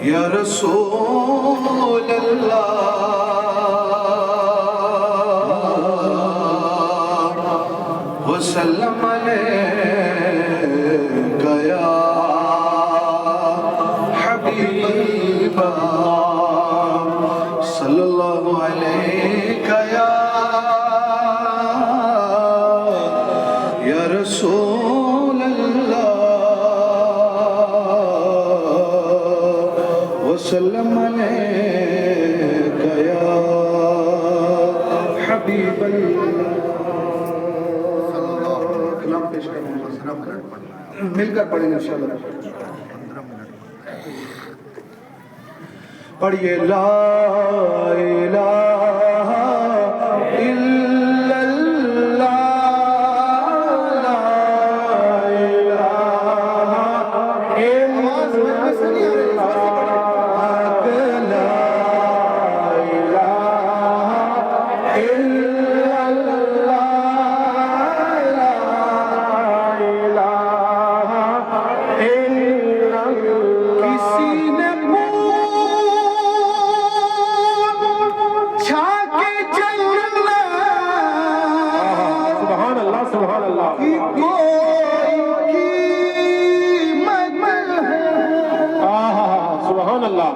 یا رسول اللہ وسلم علیک یا حبیب اللہ صلی اللہ علیک یا رسول اللہ وسلم علیک یا حبیب اللہ کلام پیش کریں مل کر پڑھیں گے انشاءاللہ پڑھئے لا الہ الا اللہ لا الہ الا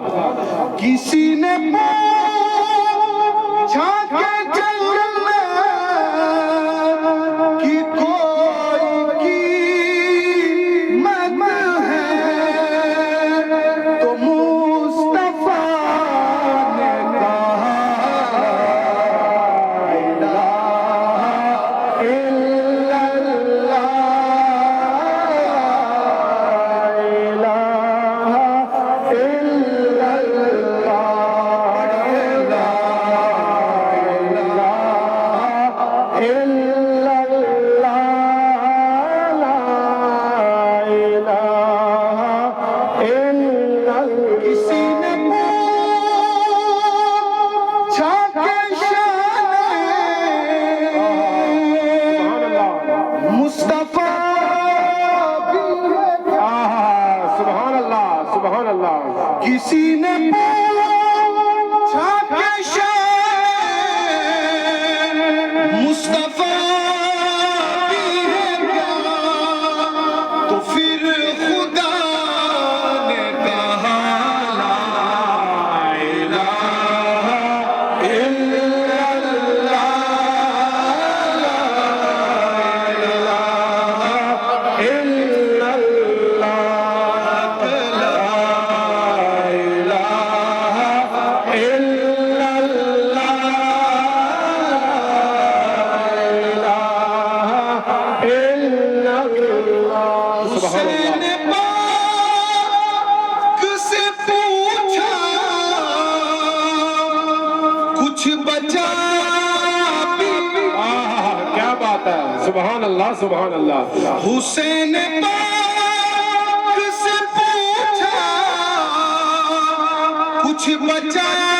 کسی نے پوچھا کہ جنت کی کوئی قیمت ہے تو مصطفیٰ نے کہا لا الہ الا اللہ کسی نے پوچھا کہ شان مصطفیٰ بھی ہے کیا تو پھر خدا نے کہا لا الہ الا اللہ لا الہ الا اللہ حسین پاک سے پوچھا کچھ بچا بھی کیا بات ہے سبحان اللہ سبحان اللہ حسین پاک سے پوچھا کچھ بچا